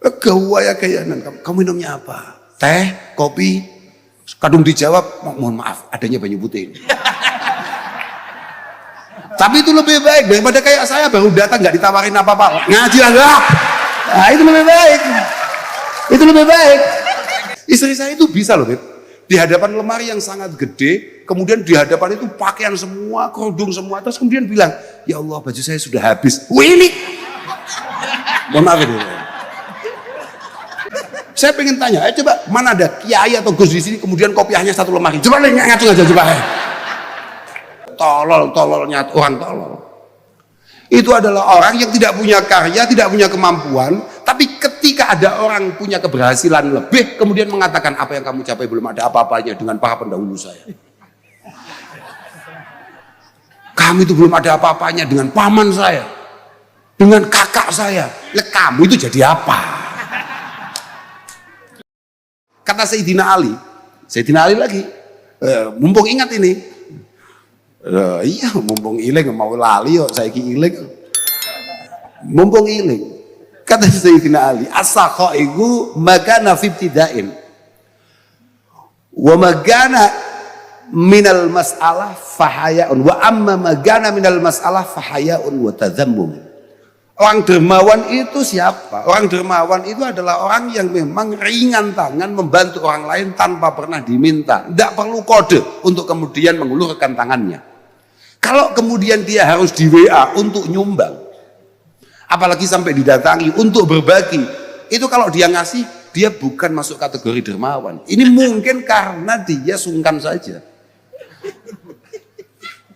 Gawaya kayanan, kamu minumnya apa? Teh, kopi? Kadung dijawab, mohon maaf, adanya banyu putih. Tapi itu lebih baik daripada kayak saya baru datang nggak ditawarin apa-apa, ngaji lah. Nah, itu lebih baik. Itu lebih baik. Istri saya itu bisa loh, Beb. Di hadapan lemari yang sangat gede, kemudian di hadapan itu pakaian semua, kerudung semua, terus kemudian bilang, ya Allah, baju saya sudah habis. Wih, ini. Mohon maaf itu. Saya pengen tanya, coba mana ada kiai atau gus di sini, kemudian kopiahnya satu lemari. Coba ngacu aja coba. Tololnya orang tolol. Itu adalah orang yang tidak punya karya, tidak punya kemampuan, tapi ketika ada orang punya keberhasilan lebih, kemudian mengatakan apa yang kamu capai belum ada apa-apanya dengan para pendahulu saya. Kamu itu belum ada apa-apanya dengan paman saya, dengan kakak saya. Kamu itu jadi apa? Kata Sayyidina Ali lagi, mumpung ingat ini. Iya, mumpung iling mau lali yo saiki iling. Mumpung iling. Kata Sayyidina Ali, as-sakha iku magana fi ibtida'in. Wa magana minal mas'alah fahaya'un wa amma magana minal mas'alah fahaya'un wa tadhammum. Orang dermawan itu siapa? Orang dermawan itu adalah orang yang memang ringan tangan membantu orang lain tanpa pernah diminta. Tidak perlu kode untuk kemudian mengulurkan tangannya. Kalau kemudian dia harus di WA untuk nyumbang, apalagi sampai didatangi untuk berbagi, itu kalau dia ngasih, dia bukan masuk kategori dermawan. Ini mungkin karena dia sungkan saja.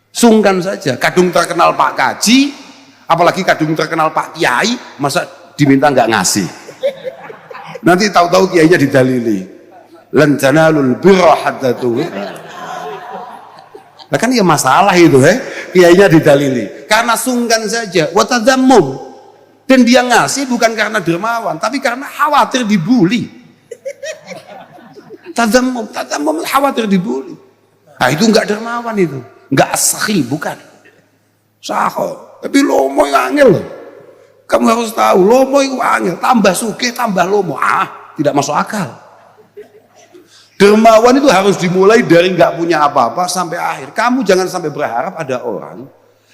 Sungkan saja. Kadung terkenal Pak Kaji, apalagi kadung terkenal Pak Kiai, masa diminta nggak ngasih? Nanti tahu-tahu kiainya didalili. Lan tanalul birra hatta tu'minu. Nah kan ya masalah itu, kiainya didalili. Karena sungkan saja, wa tadhammum. Dan dia ngasih bukan karena dermawan, tapi karena khawatir dibully. Tadhammum khawatir dibully. Nah itu enggak dermawan itu, enggak as-sakhi, bukan. Sakho. Tapi lomo yang angel loh. Kamu harus tahu, lomo itu angel, tambah sugih, tambah lomo. Tidak masuk akal. Dermawan itu harus dimulai dari nggak punya apa-apa sampai akhir. Kamu jangan sampai berharap ada orang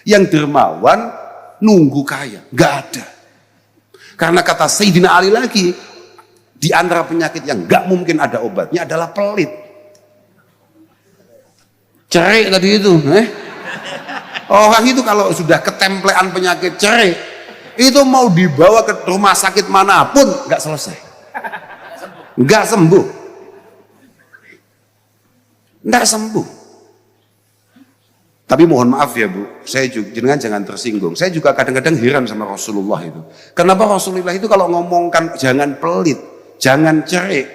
yang dermawan nunggu kaya. Nggak ada. Karena kata Sayyidina Ali lagi, di antara penyakit yang nggak mungkin ada obatnya adalah pelit. Cerai tadi itu. Orang itu kalau sudah ketemplean penyakit cerai, itu mau dibawa ke rumah sakit manapun nggak selesai. Nggak sembuh. Tidak sembuh. Tapi mohon maaf ya Bu, saya juga jangan tersinggung. Saya juga kadang-kadang heran sama Rasulullah itu. Kenapa Rasulullah itu kalau ngomongkan jangan pelit, jangan cerai,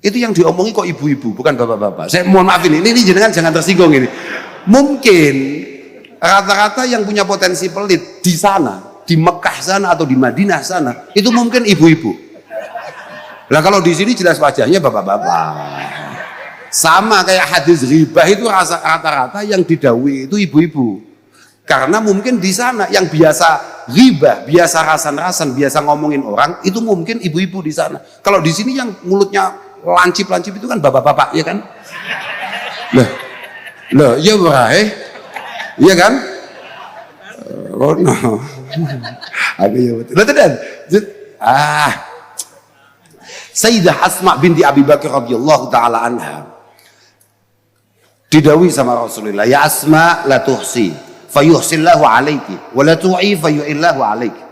itu yang diomongi kok ibu-ibu, bukan bapak-bapak. Saya mohon maaf ini jangan tersinggung ini. Mungkin rata-rata yang punya potensi pelit di sana, di Mekah sana atau di Madinah sana, itu mungkin ibu-ibu. Lah kalau di sini jelas wajahnya bapak-bapak. Sama kayak hadis ghibah itu rata-rata yang didawai itu ibu-ibu. Karena mungkin di sana yang biasa ghibah, biasa rasan-rasan, biasa ngomongin orang, itu mungkin ibu-ibu di sana. Kalau di sini yang mulutnya lancip-lancip itu kan bapak-bapak, ya kan? Loh, ya berai, iya kan? Oh no, aku ya betul. Loh dan, Sayyidah Asma binti Abi Bakar radhiyallahu taala anha didawi sama Rasulullah, ya Asma la tuhsi fayuhsillahu alaiki wa la tu'i fayu'illahu alaiki.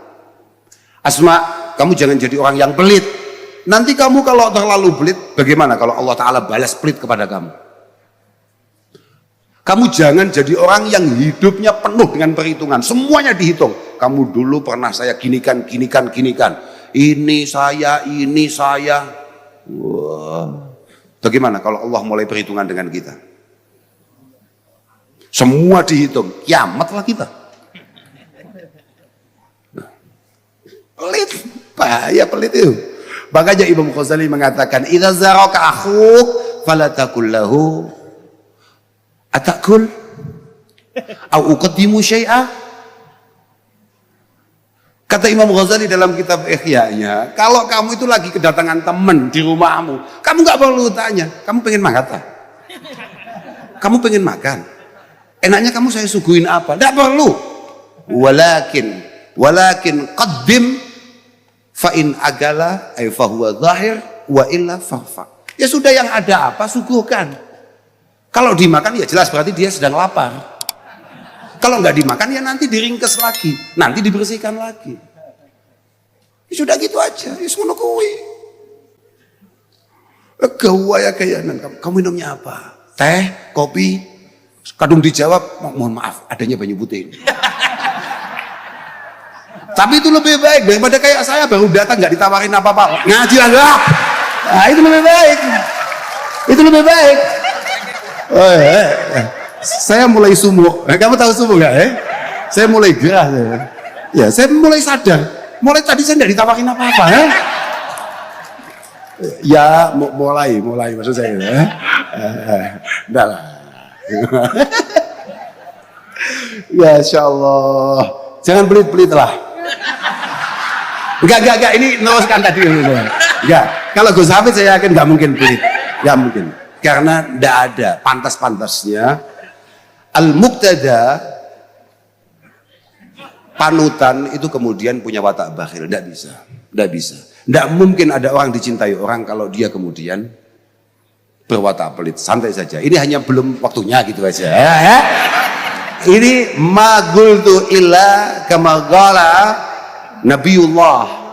Asma, kamu jangan jadi orang yang pelit. Nanti kamu kalau terlalu pelit, bagaimana kalau Allah Ta'ala balas pelit kepada kamu? Kamu jangan jadi orang yang hidupnya penuh dengan perhitungan, semuanya dihitung. Kamu dulu pernah saya ginikan. Ini saya. Wah. Bagaimana kalau Allah mulai perhitungan dengan kita? Semua dihitung, kiamatlah kita. Pelit, bahaya pelit itu. Makanya Imam Ghazali mengatakan, idza zaraka akhuk fala taqul lahu atakul au uqaddimu syai'a. Kata Imam Ghazali dalam kitab Ihya-nya, kalau kamu itu lagi kedatangan teman di rumahmu, kamu nggak perlu tanya, kamu pengen makan tak? Kamu pengen makan? Enaknya kamu saya suguhin apa? Nggak perlu. Walakin qaddim fa in agala ay fa huwa zahir wa illa farfa. Ya sudah, yang ada apa suguhkan. Kalau dimakan ya jelas berarti dia sedang lapar. Kalau nggak dimakan ya nanti diringkes lagi, nanti dibersihkan lagi. Ya sudah gitu aja, ya ngono kuwi. Gawaya kayanan, kamu minumnya apa? Teh, kopi? Kadung dijawab, mohon maaf, adanya banyu putih. Tapi itu lebih baik daripada kayak saya baru datang nggak ditawarin apa-apa, ngaji lah. Nah, itu lebih baik. Itu lebih baik. Saya mulai sumuk. Kamu tahu sumuk nggak? Saya mulai gerah. Ya, saya mulai sadar. Mulai tadi saya nggak ditawarin apa-apa. Ya, mulai maksud saya. Enggak lah. Ya, Insya Allah. Jangan pelit-pelit lah. Enggak. Ini neruskan tadi. Enggak. Kalau Gus Hafid saya yakin nggak mungkin pelit. Nggak mungkin. Karena tidak ada pantas-pantasnya al-muqtada panutan itu kemudian punya watak bakhil. Tidak bisa. Tidak mungkin ada orang dicintai orang kalau dia kemudian berwatak pelit. Santai saja. Ini hanya belum waktunya gitu aja. Ya. Ini ma qultu illa kama qala Nabiullah.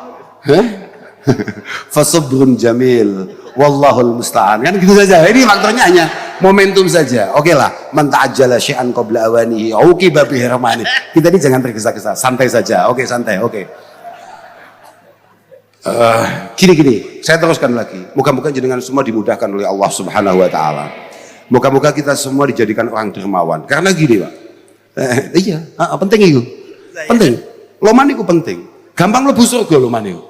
Fasabrun jamil wallahul musta'an. Kan gitu saja. Ini faktornya hanya momentum saja. Oke lah, man ta'ajjala syai'an qabla awanihi uqiba bi hirmani. Kita ini jangan tergesa-gesa, santai saja. Oke, santai. Oke. Gini, saya teruskan lagi. Moga-moga jenengan semua dimudahkan oleh Allah Subhanahu wa taala. Moga-moga kita semua dijadikan orang dermawan. Karena gini, Pak. Iya, penting itu. Penting. Loman itu penting. Gampang mlebu surga loman itu.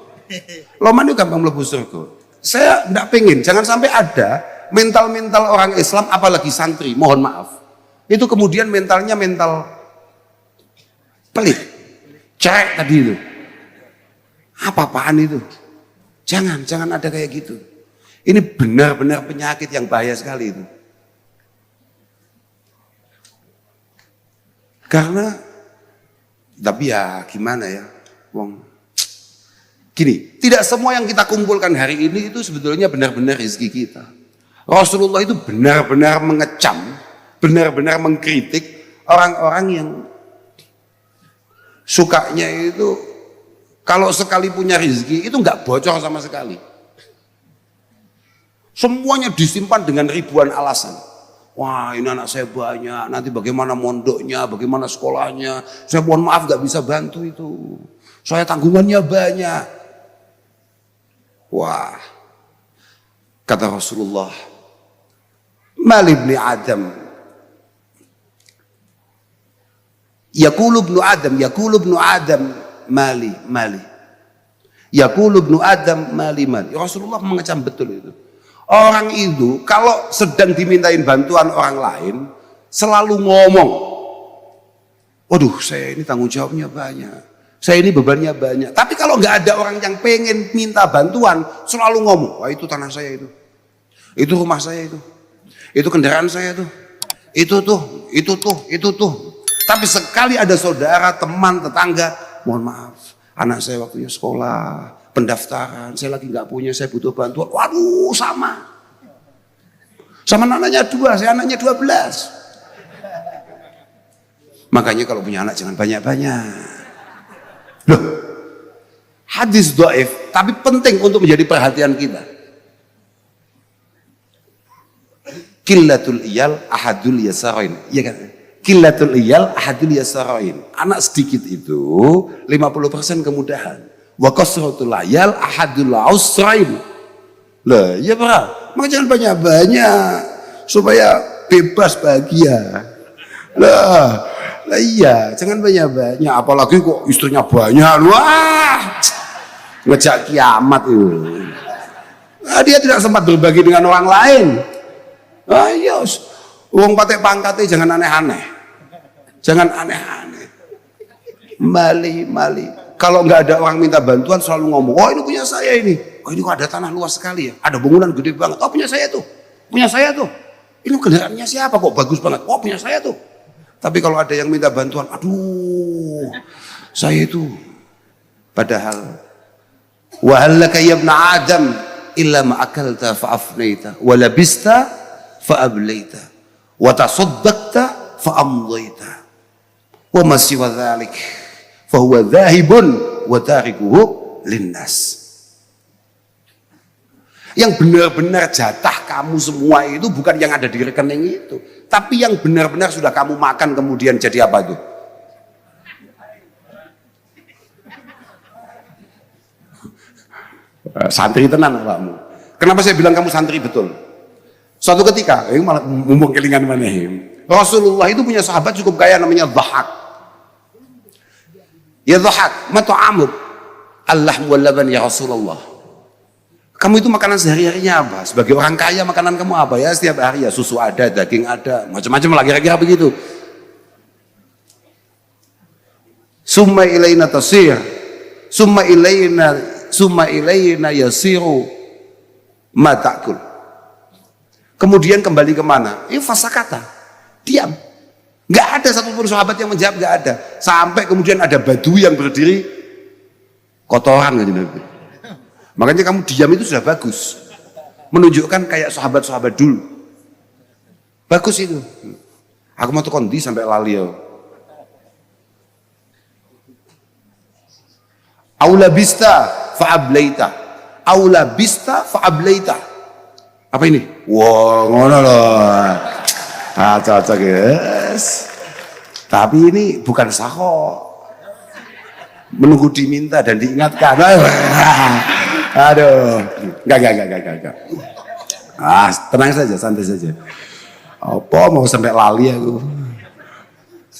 Loman itu gampang mlebu surga. Saya enggak pengen, jangan sampai ada mental orang Islam, apalagi santri, mohon maaf, itu kemudian mentalnya mental pelit, cerek tadi itu, apa-apaan itu, jangan ada kayak gitu. Ini benar-benar penyakit yang bahaya sekali itu. Karena, tapi ya gimana ya, gini, tidak semua yang kita kumpulkan hari ini itu sebetulnya benar-benar rezeki kita. Rasulullah itu benar-benar mengecam, benar-benar mengkritik orang-orang yang sukanya itu kalau sekali punya rezeki itu nggak bocor sama sekali. Semuanya disimpan dengan ribuan alasan. Wah, ini anak saya banyak, nanti bagaimana mondoknya, bagaimana sekolahnya, saya mohon maaf nggak bisa bantu itu. Saya tanggungannya banyak. Wah, kata Rasulullah, mal ibni Adam, yaqulu ibnu Adam mali, yaqulu ibnu Adam mali. Rasulullah mengecam betul itu. Orang itu kalau sedang dimintain bantuan orang lain selalu ngomong, waduh, saya ini tanggung jawabnya banyak, saya ini bebannya banyak. Tapi kalau nggak ada orang yang pengen minta bantuan, selalu ngomong, wah itu tanah saya itu rumah saya itu kendaraan saya itu tuh. Tapi sekali ada saudara, teman, tetangga, mohon maaf, anak saya waktunya sekolah, pendaftaran, saya lagi nggak punya, saya butuh bantuan. Waduh, sama anaknya 2, saya anaknya 12. Makanya kalau punya anak jangan banyak-banyak. Loh, hadis dhaif, tapi penting untuk menjadi perhatian kita. Qillatul iyal ahadul yasarain, iya kan? Qillatul iyal ahadul yasarain. Anak sedikit itu 50% kemudahan. Wa kasratul iyal ahadul ausrain. Lah, iya Pak. Maka jangan banyak-banyak supaya bebas bahagia. Lah iya, jangan banyak-banyak, apalagi kok istrinya banyak. Wah, ngejak kiamat itu. Nah, dia tidak sempat berbagi dengan orang lain. Ayo, wong patek pangkatnya jangan aneh-aneh. Jangan aneh-aneh. Mali. Kalau nggak ada orang minta bantuan selalu ngomong, oh ini punya saya ini. Oh ini kok ada tanah luas sekali ya. Ada bangunan gede banget. Oh punya saya tuh. Punya saya tuh. Ini kendaraannya siapa kok bagus banget. Oh punya saya tuh. Tapi kalau ada yang minta bantuan, aduh saya itu. Padahal wa hallaka ya ibn Adam illa ma akalta fa afnaita wa labista fa ablaita wa tasaddaqta fa amdaita wa ma siwa dzalik fa huwa dzahibun wa tarikuhu linnas. Yang benar-benar jatah kamu semua itu bukan yang ada di rekening itu, tapi yang benar-benar sudah kamu makan kemudian jadi apa itu? Santri tenan awakmu. Kenapa saya bilang kamu santri betul? Suatu ketika, ini malah mumpung kelingan mana Rasulullah itu punya sahabat cukup kaya namanya Dhahak. Ya Dhahak, ma ta'amuk? Allahmu wal laban ya Rasulullah. Kamu itu makanan sehari-harinya apa? Sebagai orang kaya makanan kamu apa ya? Setiap hari ya susu ada, daging ada, macam-macam lah kira-kira begitu. Summa ilaina tasir, summa ilaina yasiru ma ta'kul. Kemudian kembali kemana? Ini fasakata, diam. Nggak ada satupun sahabat yang menjawab, nggak ada. Sampai kemudian ada badui yang berdiri kotoran kan Nabi. Makanya kamu diam itu sudah bagus, menunjukkan kayak sahabat-sahabat dulu. Bagus itu. Aku mau tuh kondi sampai lali ya. Aula bista fa'ablaita. Aula bista fa'ablaita. Apa ini? Wah, ngono loh. Ah, cocok guys. Tapi ini bukan sahok. Menunggu diminta dan diingatkan. Aduh, enggak. Ah, tenang saja, santai saja. Apa mau sampai lali aku?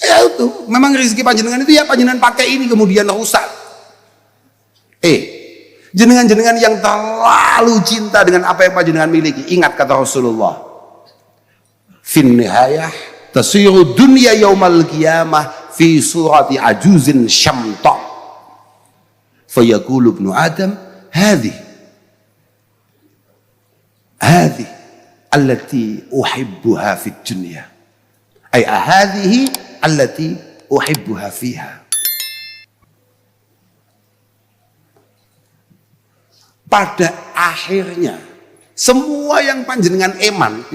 Ya itu, memang rezeki panjenengan itu ya panjenengan pakai ini kemudian rusak. Jenengan-jenengan yang terlalu cinta dengan apa yang panjenengan miliki, ingat kata Rasulullah. Fin nihayah tasiru dunya yaumal qiyamah fi surati ajuzin syamta. Fayaqulu ibnu Adam هذه التي أحبها في الدنيا أي هذه التي أحبها فيها. Pada akhirnya semua yang panjenengan eman,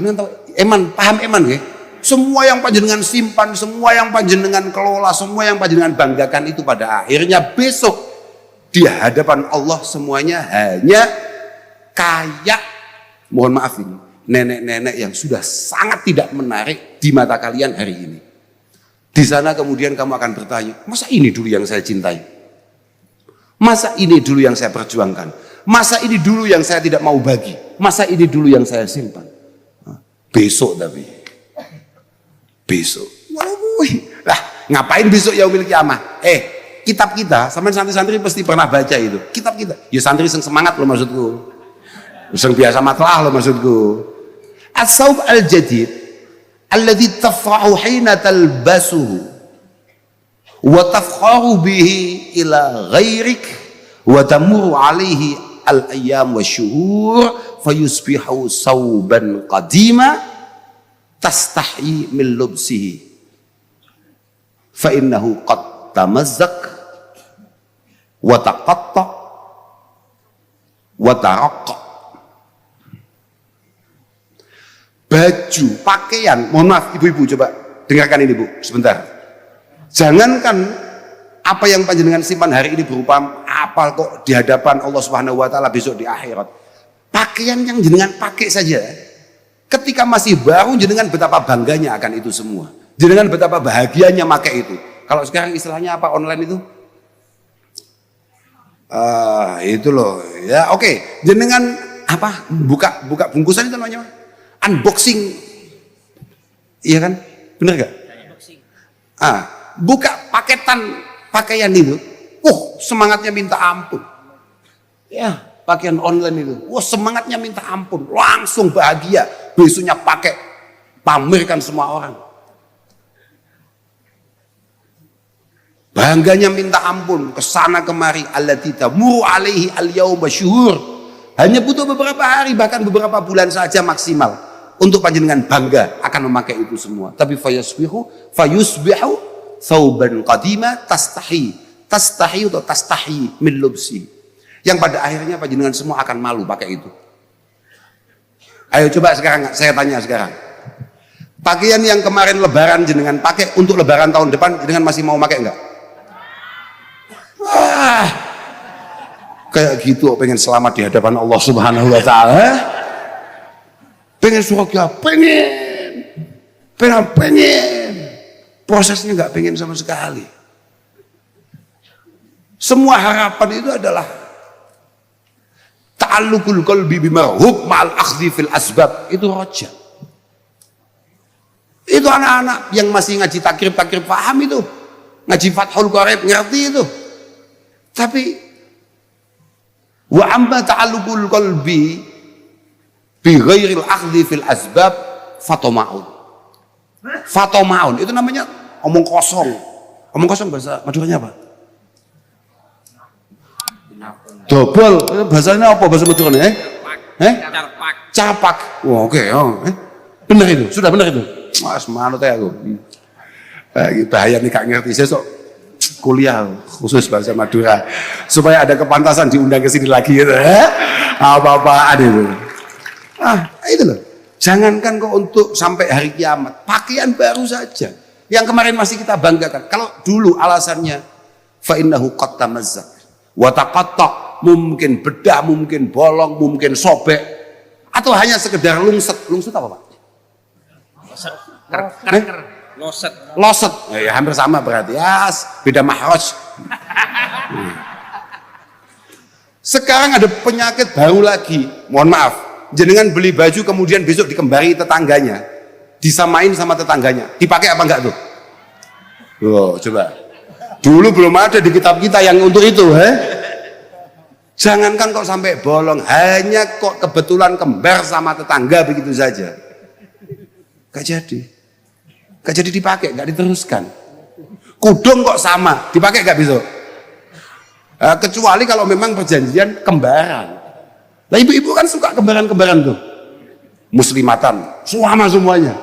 paham eman ya? Semua yang panjenengan simpan, semua yang panjenengan kelola, semua yang panjenengan banggakan itu pada akhirnya besok di hadapan Allah semuanya hanya kayak, mohon maaf ini, nenek-nenek yang sudah sangat tidak menarik di mata kalian hari ini. Di sana kemudian kamu akan bertanya, masa ini dulu yang saya cintai? Masa ini dulu yang saya perjuangkan? Masa ini dulu yang saya tidak mau bagi? Masa ini dulu yang saya simpan? Besok tapi. Besok. Lah, ngapain besok yaumil kiamah? Kitab kita, sampai santri-santri pasti pernah baca itu. Kitab kita, ya santri yang semangat loh maksudku. Yang biasa matlah loh maksudku. As-saub al-jadid alladhi tafrahu hina talbasuhu wa tafkharu bihi ila ghairik wa tamuru alaihi al-ayyam wa syuhur fayusbihu sauban qadima tastahyi min lubsihi fa innahu qad tamazzaq wa taqatta wa taraqqa. Baju, pakaian, mohon maaf ibu-ibu, coba dengarkan ini Bu, sebentar. Jangankan apa yang panjenengan simpan hari ini berupa apa kok di hadapan Allah Subhanahu wa taala besok di akhirat. Pakaian yang jenengan pakai saja ketika masih baru, jenengan betapa bangganya akan itu semua. Jenengan betapa bahagianya pakai itu. Kalau sekarang istilahnya apa online itu? Itu loh ya, oke. Jenengan apa buka bungkusan itu namanya unboxing, iya kan, bener gak? Buka paketan pakaian itu, semangatnya minta ampun ya. Pakaian online itu, semangatnya minta ampun, langsung bahagia, besoknya pakai, pamerkan semua orang. Bangganya minta ampun kesana kemari, allati tamuru alaihi al-yauma syuhur. Hanya butuh beberapa hari, bahkan beberapa bulan saja maksimal untuk panjenengan bangga akan memakai itu semua. Tapi fayusbihu thawban qadima tastahi atau tastahi min lubsi. Yang pada akhirnya panjenengan semua akan malu pakai itu. Ayo coba sekarang saya tanya sekarang. Pakaian yang kemarin lebaran jenengan pakai untuk lebaran tahun depan jenengan masih mau pakai enggak? Kayak gitu pengen selamat di hadapan Allah Subhanahu wa taala. Pengen surga, pengen. Prosesnya nggak pengen sama sekali. Semua harapan itu adalah ta'alluqul qalbi bimarhub ma'al akhdhi fil asbab. Itu roja. Itu anak-anak yang masih ngaji takrib paham itu. Ngaji Fathul Qorib ngerti itu. Tapi wa amma ta'alluqul qalbi bi ghairil akhdhi fil asbab fatomaun itu namanya omong kosong bahasa Maduranya apa? Dobol bahasanya apa bahasa Maduranya? Capak. Oh, oke. Benar itu, sudah benar itu. Mas manut ya aku. Bahaya nih gak ngerti sesok kuliah khusus bahasa Madura supaya ada kepantasan diundang ke sini lagi gitu. Apa-apaan itu. Itu loh. Jangankan kok untuk sampai hari kiamat, pakaian baru saja yang kemarin masih kita banggakan. Kalau dulu alasannya fa innahu qad tamazzaq wa taqatta, mungkin bedah, mungkin bolong, mungkin sobek, atau hanya sekedar lungset. Lungset apa, Pak? Loset. Ya, hampir sama berarti. Ya, beda mahraj. Sekarang ada penyakit baru lagi. Mohon maaf. Jenengan beli baju kemudian besok dikembari tetangganya, disamain sama tetangganya, dipakai apa enggak tuh? Loh, coba. Dulu belum ada di kitab kita yang untuk itu, Jangankan kok sampai bolong, hanya kok kebetulan kembar sama tetangga begitu saja. Gak jadi dipakai, gak diteruskan. Kudung kok sama, dipakai gak besok? Kecuali kalau memang perjanjian kembaran. Nah ibu-ibu kan suka kembaran-kembaran tuh. Muslimatan, sama semuanya.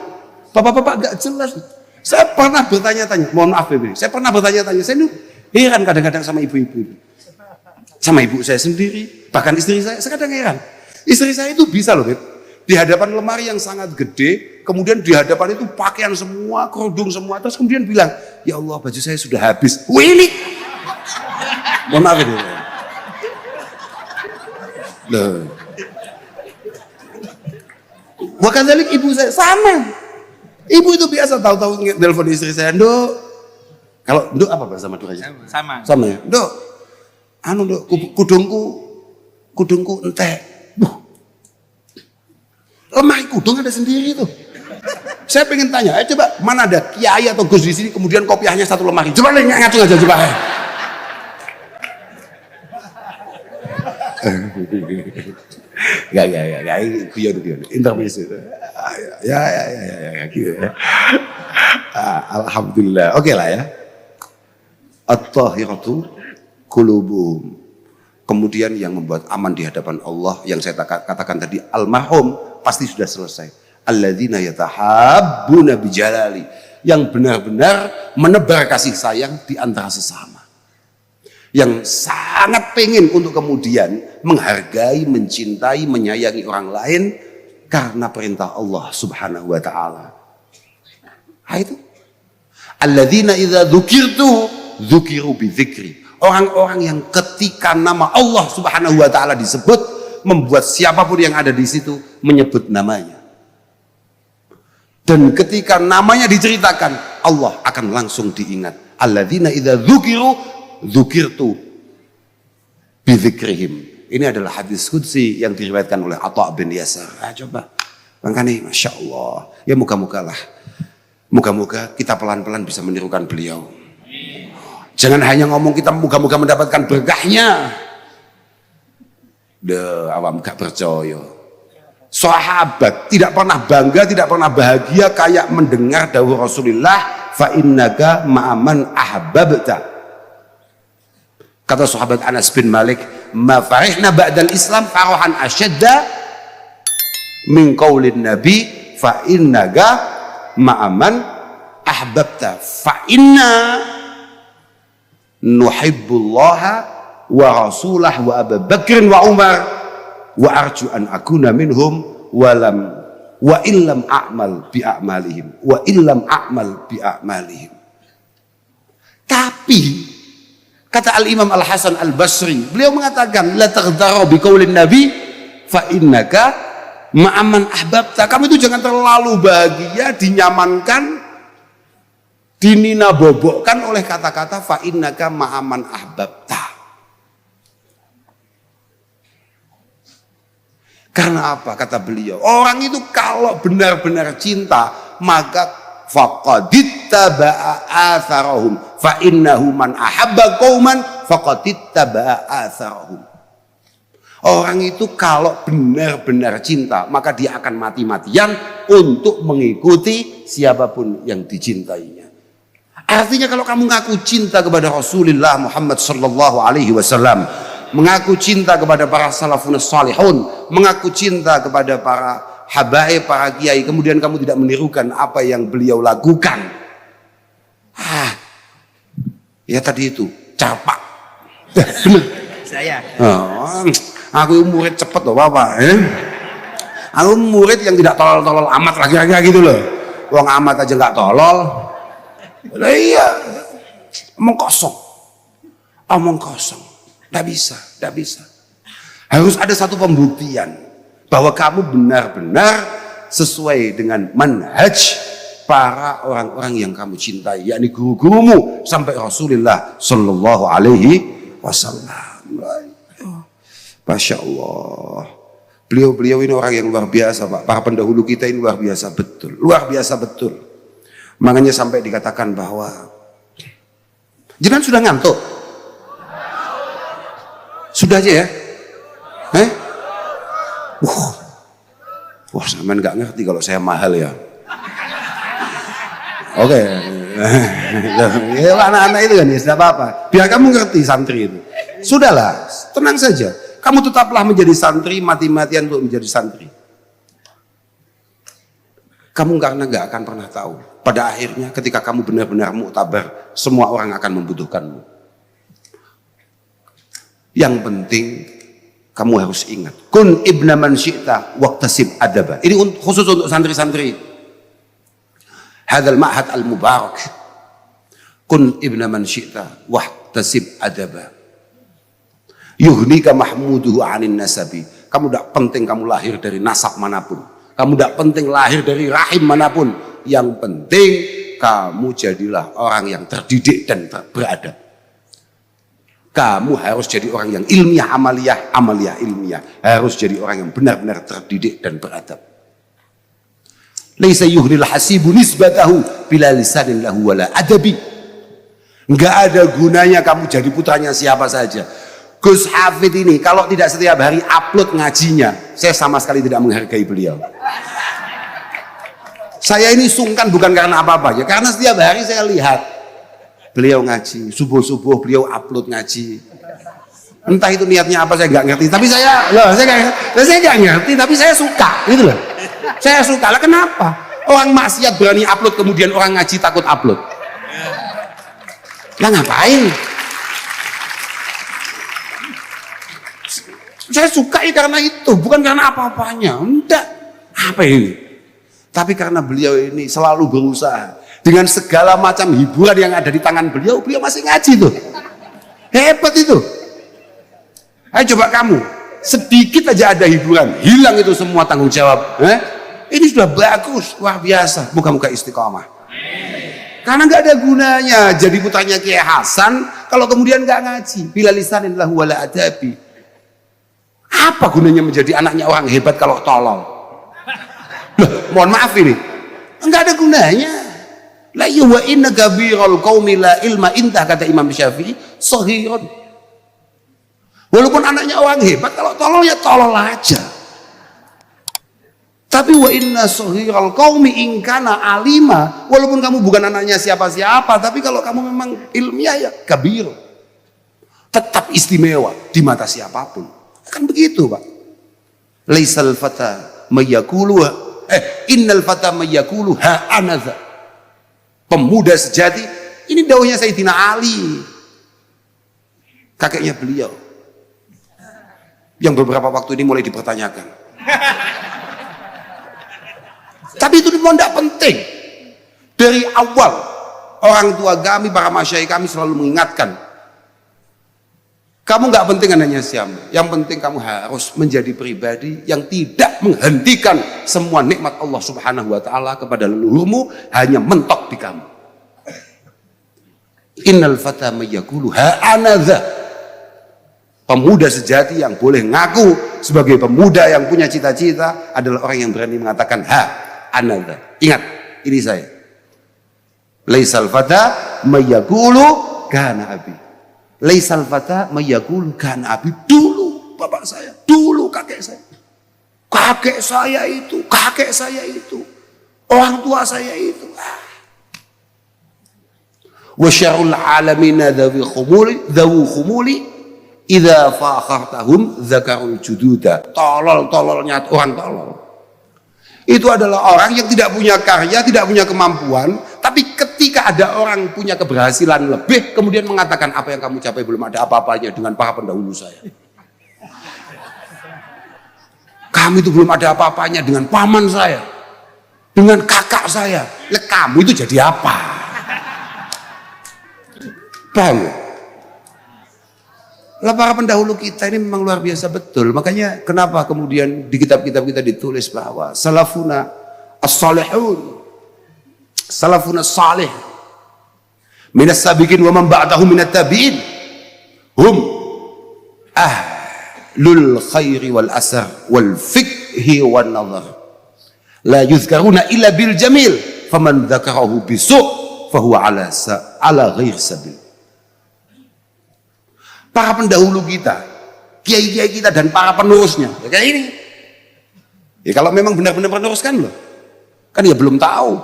Bapak-bapak gak jelas. Saya pernah bertanya-tanya, mohon maaf Ibu, saya pernah bertanya-tanya, saya heran kadang-kadang sama ibu-ibu. Sama ibu saya sendiri, bahkan istri saya kadang heran. Istri saya itu bisa loh, Beb. Di hadapan lemari yang sangat gede, kemudian di hadapan itu pakaian semua, kerudung semua, terus kemudian bilang, ya Allah baju saya sudah habis. Wih, mohon maaf Ibu. Loh. Wakadalik ibu saya sama. Ibu itu biasa tahu-tahu telepon istri saya, Nduk. Kalau Nduk apa bahasa Maduranya? Sama ya. Nduk. Nduk, kudungku entek. Lemari kudung ada sendiri tuh. Saya pengen tanya, coba mana ada kiai atau gus di sini kemudian kopiahnya satu lemari. Coba ngatung aja coba. Gak, guyon, intermezzo. Ya, gitu ya. Alhamdulillah, oke lah ya. At-tahiratu qulubuhum. Kemudian yang membuat aman di hadapan Allah, yang saya katakan tadi, almarhum pasti sudah selesai. Alladzina yatahabbuna bijalali, yang benar-benar menebar kasih sayang di antara sesama. Yang sangat pengen untuk kemudian menghargai, mencintai, menyayangi orang lain karena perintah Allah Subhanahu wa taala. Itu alladzina idza dzukirtu dzukiru bidzikri. Orang-orang yang ketika nama Allah Subhanahu wa taala disebut, membuat siapapun yang ada di situ menyebut namanya. Dan ketika namanya diceritakan, Allah akan langsung diingat. Alladzina idza dzukirtu bidzikrihim. Ini adalah hadis qudsi yang diriwayatkan oleh Atha bin Yasar. Coba makanya Masya Allah, ya moga-moga kita pelan-pelan bisa menirukan beliau. Jangan hanya ngomong kita moga-moga mendapatkan berkahnya. Awam gak percaya. Sahabat tidak pernah bangga, tidak pernah bahagia kayak mendengar dawuh Rasulullah, fa innaka ma'aman ahbabta. Kata sahabat Anas bin Malik, ma farihna ba'dal Islam farahan asyadda min qaulin nabi fa innaka ma'aman ahbabta fa inna nuhibbullaha wa rasulah wa Abu Bakr wa Umar wa arju an akuna minhum wa illam a'mal bi a'malihim wa illam a'mal bi a'malihim. Tapi kata Al-Imam Al-Hasan Al-Basri, beliau mengatakan la taghdaru bi qaulin nabi fa innaka ma'aman ahbabta. Kamu itu jangan terlalu bahagia, dinyamankan, dinina bobokkan oleh kata-kata fa innaka ma'aman ahbabta. Karena apa? Kata beliau, orang itu kalau benar-benar cinta maka faqadittaba'a atharahum fa innahu man ahabba qauman faqadittaba'a atharahum. Orang itu kalau benar-benar cinta maka dia akan mati-matian untuk mengikuti siapapun yang dicintainya. Artinya kalau kamu ngaku cinta kepada Rasulullah Muhammad sallallahu alaihi wasallam, mengaku cinta kepada para salafun salihun, mengaku cinta kepada para habaib, para kiai, kemudian kamu tidak menirukan apa yang beliau lakukan, ya tadi itu capak. Bener saya aku murid cepet loh bapak, aku murid yang tidak tolol-tolol amat lagi gitu loh. Wong amat aja nggak tolol. Nah, iya, omong kosong, nggak bisa. Harus ada satu pembuktian bahwa kamu benar-benar sesuai dengan manhaj para orang-orang yang kamu cintai, yakni guru-gurumu sampai Rasulullah Shallallahu Alaihi Wasallam. Masya Allah, beliau ini orang yang luar biasa, Pak. Para pendahulu kita ini luar biasa betul. Makanya sampai dikatakan bahwa jenengan sudah ngantuk, sudah aja ya, wah sampean nggak ngerti kalau saya mahal ya. Oke. Ya anak-anak itu kan ya tidak apa-apa, biar kamu ngerti santri itu. Sudahlah, tenang saja. Kamu tetaplah menjadi santri, mati-matian untuk menjadi santri. Kamu karena nggak akan pernah tahu. Pada akhirnya ketika kamu benar-benar muktabar, semua orang akan membutuhkanmu. Yang penting kamu harus ingat, kun ibna man syi'ta waqtasib adaba. Ini khusus untuk santri-santri. Hadzal ma'had al-mubarak. Kun ibna man syi'ta waqtasib adaba. Yuhnika mahmuduhu anin nasabi. Kamu tidak penting kamu lahir dari nasab manapun. Kamu tidak penting lahir dari rahim manapun. Yang penting kamu jadilah orang yang terdidik dan beradab. Kamu harus jadi orang yang ilmiah amaliyah, amaliyah ilmiah. Harus jadi orang yang benar-benar terdidik dan beradab. Laisa yuhnil hasibu nisbatahu bila lisanin lahu wala adabi. Enggak ada gunanya kamu jadi putranya siapa saja. Gus Hafid ini kalau tidak setiap hari upload ngajinya, saya sama sekali tidak menghargai beliau. Saya ini sungkan bukan karena apa-apa ya, karena setiap hari saya lihat beliau ngaji, subuh-subuh beliau upload ngaji. Entah itu niatnya apa saya nggak ngerti, tapi saya nggak ngerti, tapi saya suka, gitu loh. Saya suka lah, kenapa? Orang maksiat berani upload, kemudian orang ngaji takut upload. Lah ngapain? Saya sukai karena itu, bukan karena apa-apanya. Enggak. Apa ini? Tapi karena beliau ini selalu berusaha dengan segala macam hiburan yang ada di tangan beliau, beliau masih ngaji tuh. Hebat itu. Ayo coba kamu, sedikit aja ada hiburan, hilang itu semua tanggung jawab. Ini sudah bagus, luar biasa. Moga-moga istiqomah. Karena nggak ada gunanya jadi putranya Kiai Hasan kalau kemudian nggak ngaji. Bila lisanin lahu wala adabi. Apa gunanya menjadi anaknya orang hebat kalau tolol? Loh, mohon maaf ini, enggak ada gunanya. La wa inna kabiral qaumi la ilma intah, kata Imam Syafi'i, saghirun. Walaupun anaknya orang hebat, kalau tolol ya tolol aja. Tapi wa inna saghiral qaumi in kana alima, walaupun kamu bukan anaknya siapa-siapa, tapi kalau kamu memang ilmiah ya kabir. tetap istimewa di mata siapapun. Kan begitu, Pak. Laisal fata mayyakulu innal fata mayyakulu ha anadha. Pemuda sejati, ini dawuhnya Sayyidina Ali, kakeknya beliau, yang beberapa waktu ini mulai dipertanyakan. Tapi itu tidak penting. Dari awal orang tua kami, para masyayikh kami selalu mengingatkan, kamu nggak penting anaknya siapa, yang penting kamu harus menjadi pribadi yang tidak menghentikan semua nikmat Allah Subhanahu wa taala kepada leluhurmu hanya mentok di kamu. Innal fata mayyakulu ha anadha. Pemuda sejati yang boleh ngaku sebagai pemuda yang punya cita-cita adalah orang yang berani mengatakan ha anadha. Ingat, ini saya. Laisal fata mayyakulu kana abi. Laisal fata mayyakulu kana abi. Dulu bapak saya, dulu kakek saya. Kakek saya itu, kakek saya itu. Orang tua saya itu. Wa syarrul alamin dzawu khumuli idza fakhartahum dzakarul jududa. Tolol-tololnya orang tolol. Itu adalah orang yang tidak punya karya, tidak punya kemampuan, tapi ketika ada orang punya keberhasilan lebih, kemudian mengatakan apa yang kamu capai belum ada apa-apanya dengan para pendahulu saya. Kamu itu belum ada apa-apanya dengan paman saya, dengan kakak saya. Kamu itu jadi apa? Paham ya? Lah para pendahulu kita ini memang luar biasa betul. Makanya kenapa kemudian di kitab-kitab kita ditulis bahwa salafuna as-salihun, salafuna salih minas sabiqin wa man ba'dahum minat tabi'in hum ahlul khairi wal asar wal fikhi wan nazar la yuzkaruna illa bil jamil faman dzakarahu bisu' fahuwa ala ghairi sabil. Para pendahulu kita, kiai-kiai kita dan para penerusnya, ya kayak ini. Ya kalau memang benar-benar peneruskan loh, kan ya belum tahu,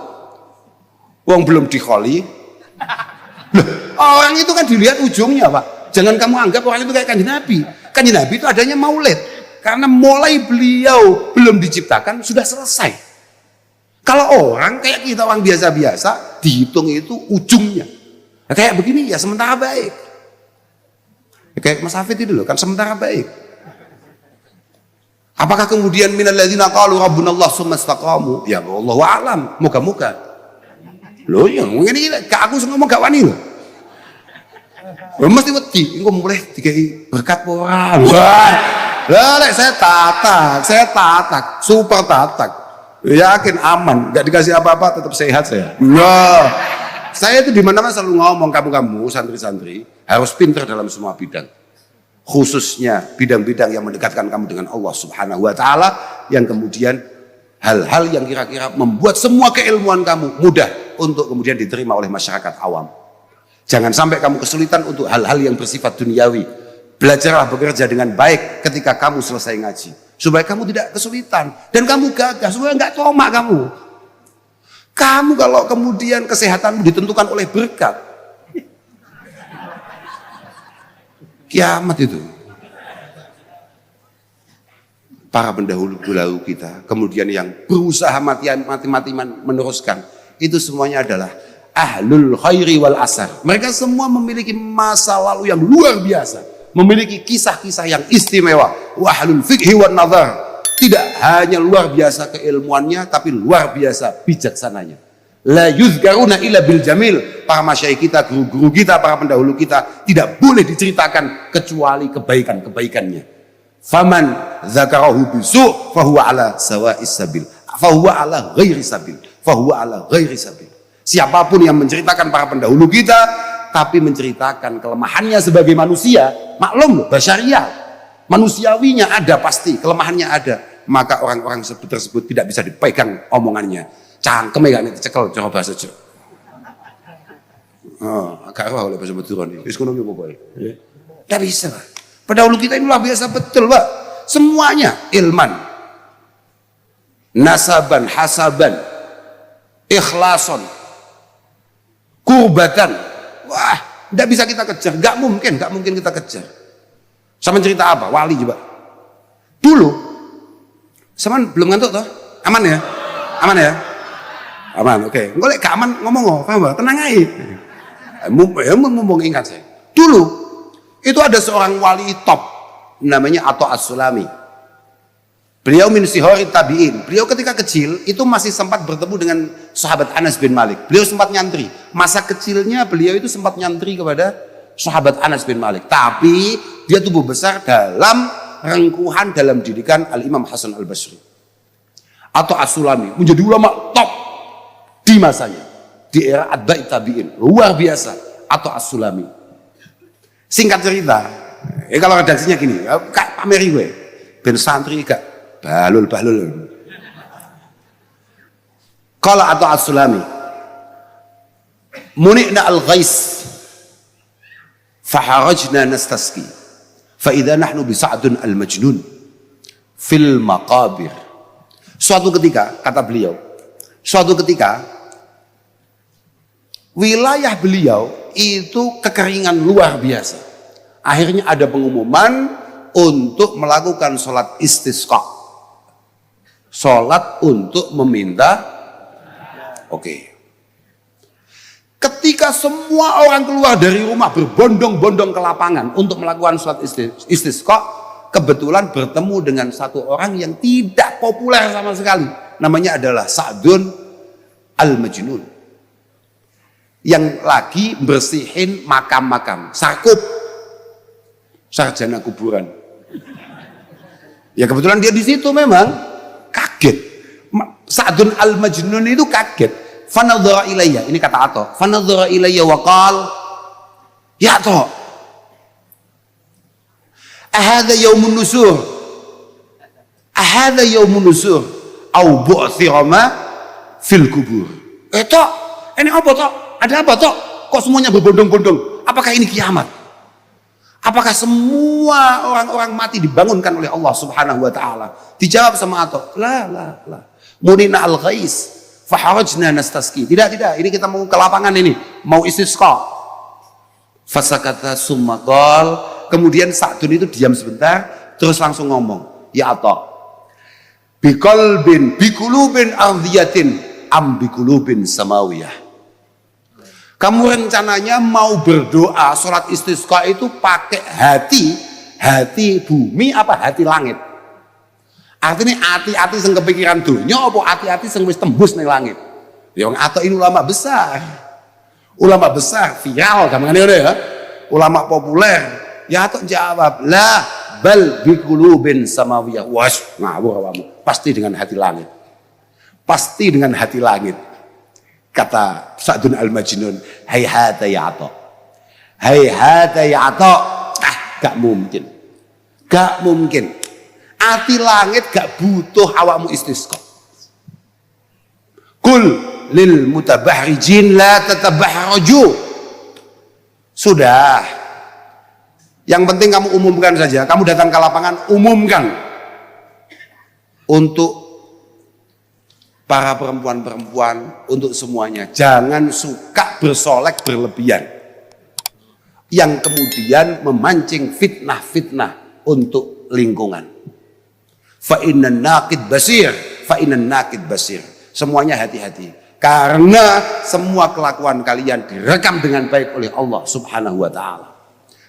wong belum dikholi. Orang itu kan dilihat ujungnya, Pak. Jangan kamu anggap orang itu kayak Kanjeng Nabi. Kanjeng Nabi itu adanya maulid, karena mulai beliau belum diciptakan sudah selesai. Kalau orang kayak kita orang biasa-biasa, dihitung itu ujungnya. Nah, kayak begini ya sementara baik. Kayak Mas Hafid itu loh, kan sementara baik. Apakah kemudian minal ladzina qalu rabbunallah tsumma istaqamu? Ya wallahu a'lam, moga-moga. Loh ya mungkin iki gak aku ngomong gak wani lho. Mesti wedi, engko mulai dikai berkat ora. Lah lek saya tatak, super tatak. Yakin aman, gak dikasih apa-apa tetap sehat saya. Nah, saya itu di mana-mana selalu ngomong kamu santri-santri harus pintar dalam semua bidang. Khususnya bidang-bidang yang mendekatkan kamu dengan Allah Subhanahu wa taala, yang kemudian hal-hal yang kira-kira membuat semua keilmuan kamu mudah untuk kemudian diterima oleh masyarakat awam. Jangan sampai kamu kesulitan untuk hal-hal yang bersifat duniawi. Belajarlah bekerja dengan baik ketika kamu selesai ngaji, supaya kamu tidak kesulitan dan kamu gagah, supaya nggak tomak kamu. Kamu kalau kemudian kesehatanmu ditentukan oleh berkat, kiamat itu. Para pendahulu kita, kemudian yang berusaha mati-mati meneruskan, itu semuanya adalah ahlul khairi wal asar. Mereka semua memiliki masa lalu yang luar biasa, memiliki kisah-kisah yang istimewa. Wa ahlul fikhi wan nazar. Tidak hanya luar biasa keilmuannya, tapi luar biasa bijaksananya. La yuzkaruna illa bil jamil. Para masyayikh kita, guru-guru kita, para pendahulu kita tidak boleh diceritakan kecuali kebaikan-kebaikannya. Faman zakarahu bisu' fahuwa ala sawa'is sabil. Fahuwa ala ghairi sabil. Fahuwa ala ghairi sabil. Siapapun yang menceritakan para pendahulu kita tapi menceritakan kelemahannya sebagai manusia, maklum loh, basyariah, manusiawinya ada pasti, kelemahannya ada, maka orang-orang tersebut tidak bisa dipegang omongannya. Cangkem ya kan dicekel cara bahasa Jawa. Agak roh oleh bahasa Madura nih. Wis ngono pokoknya. Tidak bisa. Pendahulu kita ini luar biasa betul, Pak. Semuanya ilman, nasaban, hasaban, ikhlason, kurbatan. Wah, Tidak bisa kita kejar, nggak mungkin kita kejar. Sama cerita apa? Wali coba. Dulu, sama belum ngantuk toh? Aman ya? Aman ya? Aman, oke. Engko lek gak aman ngomong, paham Pak? Tenang aja. Mumpung ingat saya. Dulu itu ada seorang wali top namanya Atha As-Sulami. Beliau min sihori tabi'in. Beliau ketika kecil itu masih sempat bertemu dengan sahabat Anas bin Malik. Beliau sempat nyantri. Masa kecilnya beliau itu sempat nyantri kepada sahabat Anas bin Malik. Tapi dia tumbuh besar dalam rengkuhan dalam didikan Al-Imam Hasan Al-Basri. Atha As-Sulami menjadi ulama top di masanya. Di era atba'i tabi'in. Luar biasa. Atha As-Sulami. Singkat cerita. Kalau redaksinya gini. Kak pameri gue. Ben santri gak balul. Qala Atha As-Sulami, muni'na al-ghais faharajna nastasqi fa idza nahnu bi Sa'dun al-Majnun fil maqabir. Suatu ketika, kata beliau, wilayah beliau itu kekeringan luar biasa. Akhirnya ada pengumuman untuk melakukan sholat istisqa. Sholat untuk meminta. Oke. Ketika semua orang keluar dari rumah berbondong-bondong ke lapangan untuk melakukan sholat istisqa, kebetulan bertemu dengan satu orang yang tidak populer sama sekali. Namanya adalah Sa'dun Al-Majnun. Yang lagi bersihin makam-makam. Sarkup. Sarjana kuburan. Ya kebetulan dia di situ memang. Kaget. Sa'dun Al-Majnun itu kaget. Fanadhara ilayya, ini kata Atha. Fanadhara ilayya wa qala, ya Atha, ahadha yaumun nusur? Ahadha yaumun nusur? Au bu'thirama fil kubur. Tok, ini apa Tok? Ada apa Tok? Kok semuanya berbondong-bondong? Apakah ini kiamat? Apakah semua orang-orang mati dibangunkan oleh Allah Subhanahu wa taala? Dijawab sama Atha, la. Munina al-ghais, faharajna nastasqi. Tidak. Ini kita mau ke lapangan ini, mau istisqa. Fasakata summa qal, kemudian Sa'dun itu diam sebentar, terus langsung ngomong, ya Atha, biqulubin ardhiyatin am biqulubin samawiyah. Kamu rencananya mau berdoa sholat istisqa itu pakai hati bumi apa hati langit? Artinya hati-hati sing kepikiran dunya apa hati-hati sing wis tembus ning langit? Ya wong Atha ini ulama besar. Ulama besar, viral gamane ngono ya. Ulama populer. Ya Atha jawab, "La bal biqulubin samawiyah." Was, ngawur awakmu. Pasti dengan hati langit. Pasti dengan hati langit. Kata Sa'dun Al-Majnun, hayhata ya Atha. Hayhata ya Atha. Gak mungkin. Hati langit gak butuh awakmu istisqa. Kul lil mutabahrijin la tatabahraju. Sudah. Yang penting kamu umumkan saja. Kamu datang ke lapangan, umumkan. Untuk para perempuan-perempuan, untuk semuanya, jangan suka bersolek berlebihan yang kemudian memancing fitnah-fitnah untuk lingkungan. Fa innan naqid basir, semuanya hati-hati karena semua kelakuan kalian direkam dengan baik oleh Allah Subhanahu wa taala.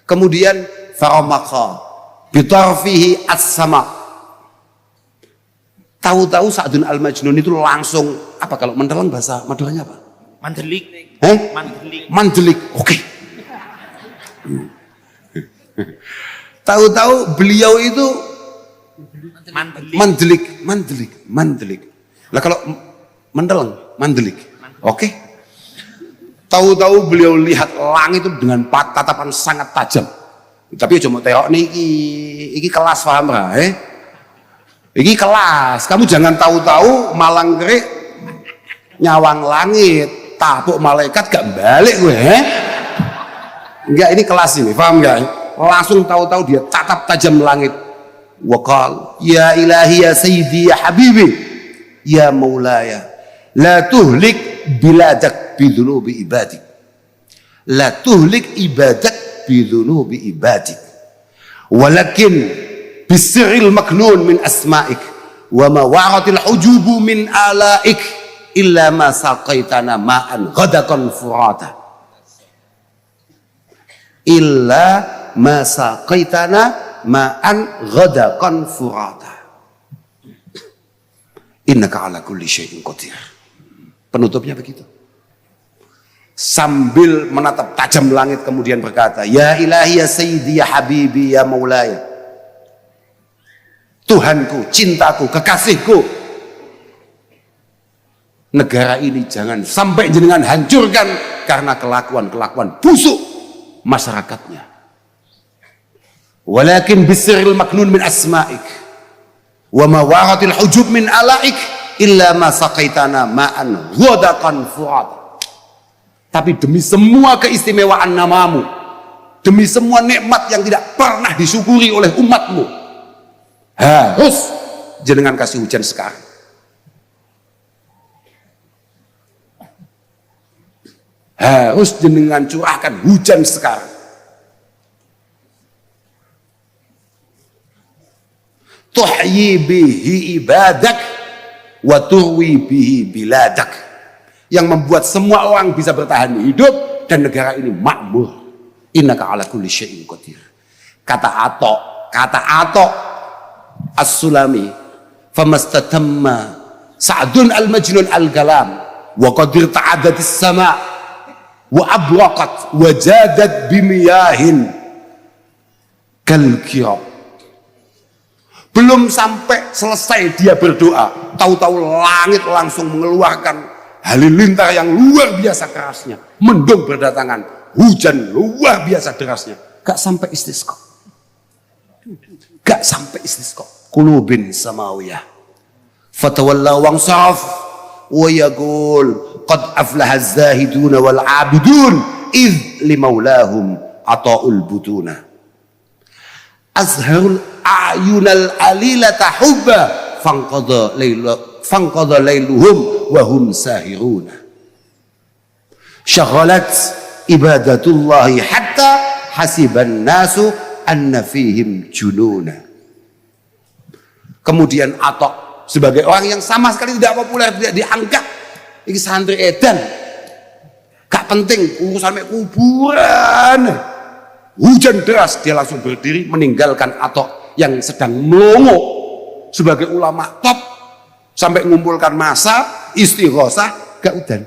Kemudian faramaka bitarfihi as-sama. Tahu-tahu Sa'dun Al-Majnun itu langsung, apa kalau mendeleng bahasa Maduranya apa? Mandelik. Mandelik. Oke. Tahu-tahu beliau itu mandelik. Lah kalau mendeleng, mandelik. Oke. Tahu-tahu beliau lihat langit itu dengan tatapan sangat tajam. Tapi cuma tengok nih, iki kelas paham ra, Ini kelas, kamu jangan tahu-tahu malang kerik nyawang langit, tapuk malaikat gak balik gue, Enggak, ini kelas ini, paham gak? Langsung tahu-tahu dia tatap tajam langit. Waqal, ya ilahi ya sayyidi ya habibi, ya maulaya, la tuhlik biladak bidunubi ibadik. la tuhlik ibadak bidzunubi ibadik walakin bisiril maknun min asma'ik wa ma waratil ujubu min alaik illa ma saqaitana ma'an ghadakan furata illa ma saqaitana ma'an ghadakan furata innaka ala kulli syai'in qadir. Penutupnya begitu. Sambil menatap tajam langit kemudian berkata, ya ilahi ya sayyidi ya habibi ya maulaya, Tuhanku, cintaku, kekasihku, negara ini jangan sampai jenengan hancurkan karena kelakuan-kelakuan busuk masyarakatnya. Walakin bisiril maknun min asma'ik wa ma waratil hujub min alaik illa ma saqaitana ma'an ghadakan furat. Tapi demi semua keistimewaan namamu, demi semua nikmat yang tidak pernah disyukuri oleh umatmu, harus jenengan kasih hujan sekarang. Harus jenengan curahkan hujan sekarang. Tuhyi bihi ibadak wa turwi bihi biladak. Yang membuat semua orang bisa bertahan hidup dan negara ini makmur. Innaka ala kulli syai'in qadir. Kata Atok As-Sulami, famastatamma Sa'dun al-Majnun al-Galam wa qadir ta'adatis sama wa abraqat wa jadat bimiyahin kal kirab. Belum sampai selesai dia berdoa, tahu-tahu langit langsung mengeluarkan halilintar yang luar biasa kerasnya, mendung berdatangan, hujan luar biasa derasnya. Gak sampai istisqa, gak sampai istisqa. Qulubin samawiyah fatawalla wangsaf wa yaqul qad aflaha az-zahidun wal 'abidun id limaulahum ata'ul butuna azharul a'yunal alilata hubba fangqadha lailuhum wa hum sahiruna syaghalat ibadatullahi hatta hasiban nasu anna fihim jununa. Kemudian Atok sebagai orang yang sama sekali tidak populer, tidak dianggap ini santri edan, gak penting urusan kuburan, hujan deras, dia langsung berdiri meninggalkan Atok yang sedang melongo sebagai ulama top, sampai mengumpulkan massa istighosah gak udan.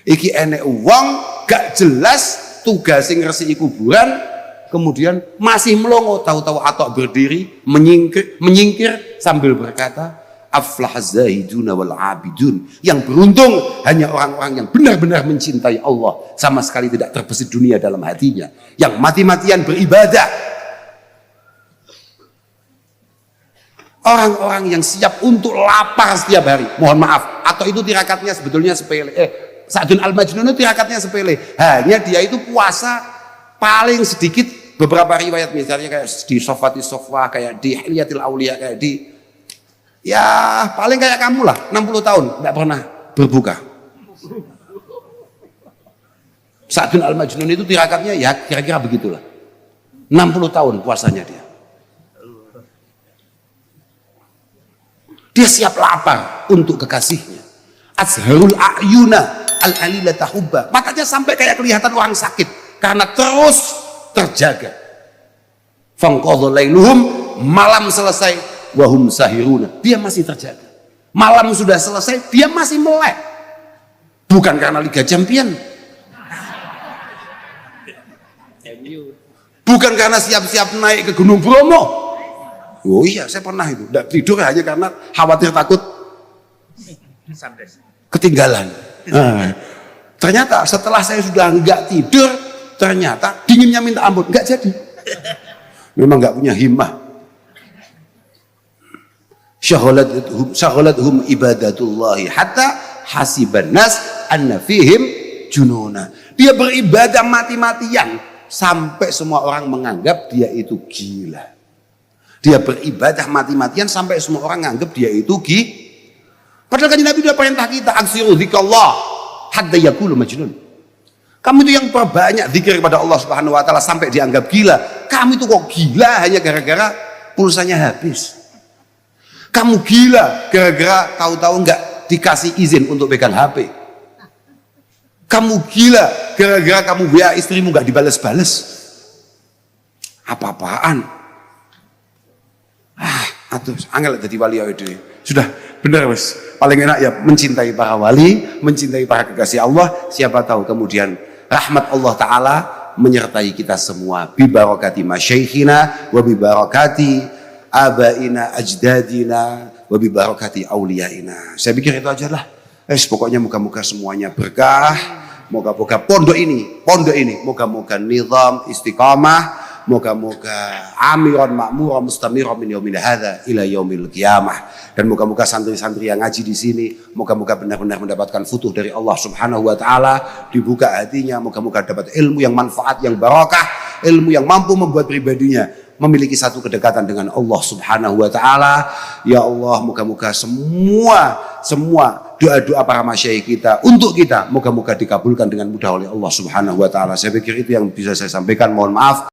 Iki enek uang gak jelas tugas sing ngresiki kuburan, kemudian masih melongo. Tahu-tahu Atok berdiri menyingkir sambil berkata, aflahaz zahiduna wal abidun. Yang beruntung hanya orang-orang yang benar-benar mencintai Allah, sama sekali tidak terbesit dunia dalam hatinya, yang mati-matian beribadah. Orang-orang yang siap untuk lapar setiap hari. Mohon maaf, atau itu tirakatnya sebetulnya sepele. Sa'dun al-Majnun itu tirakatnya sepele. Hanya dia itu puasa paling sedikit, beberapa riwayat misalnya kayak di Sofati Sofwa, kayak di Hilyatil Aulia, kayak di, ya paling kayak kamu lah, 60 tahun tidak pernah berbuka. Sa'dun al-Majnun itu tirakatnya ya kira-kira begitulah, 60 tahun puasanya dia. Dia siap lapar untuk kekasihnya. Azharul a'yuna al-alilata hubba. Matanya sampai kayak kelihatan orang sakit karena terus terjaga. Fangqadha lailuhum, malam selesai, wahum sahiruna, dia masih terjaga. Malam sudah selesai, dia masih melek. Bukan karena Liga Champion, bukan karena siap-siap naik ke Gunung Bromo. Oh iya, saya pernah itu, tidak tidur hanya karena khawatir takut ketinggalan. Nah, ternyata setelah saya sudah nggak tidur, ternyata dinginnya minta ampun, nggak jadi. Memang nggak punya himmah. Syaghalat-hum ibadatullahi hatta hasiban nas anna fihim jununa. Dia beribadah mati-matian sampai semua orang menganggap dia itu gila. Dia beribadah mati-matian sampai semua orang menganggap dia itu Padahal kan Nabi sudah perintah kita aksiru dzikrullah hatta yaqulu majnun. Kamu itu yang perbanyak zikir kepada Allah Subhanahu wa taala sampai dianggap gila. Kamu itu kok gila hanya gara-gara pulsanya habis. Kamu gila gara-gara tahu-tahu nggak dikasih izin untuk pegang HP. Kamu gila gara-gara kamu WA istrimu nggak dibales-bales. Apa-apaan? Atuh, angel jadi wali itu. Sudah benar wes. Paling enak ya mencintai para wali, mencintai para kekasih Allah. Siapa tahu kemudian rahmat Allah Ta'ala menyertai kita semua. Bi barakati masyaikhina wa bi barakati abaina ajdadina wa bi barakati auliyaina. Saya pikir itu aja lah. Pokoknya moga-moga semuanya berkah. Moga-moga pondok ini, moga-moga nizam istiqamah, moga-moga amiran makmuran mustamiran min yaumil hadza ila yaumil qiyamah. Dan moga-moga santri-santri yang ngaji di sini, moga-moga benar-benar mendapatkan futuh dari Allah Subhanahu wa taala, dibuka hatinya, moga-moga dapat ilmu yang manfaat, yang barakah, ilmu yang mampu membuat pribadinya memiliki satu kedekatan dengan Allah Subhanahu wa taala. Ya Allah, moga-moga semua doa-doa para masyayikh kita untuk kita moga-moga dikabulkan dengan mudah oleh Allah Subhanahu wa taala. Saya pikir itu yang bisa saya sampaikan. Mohon maaf.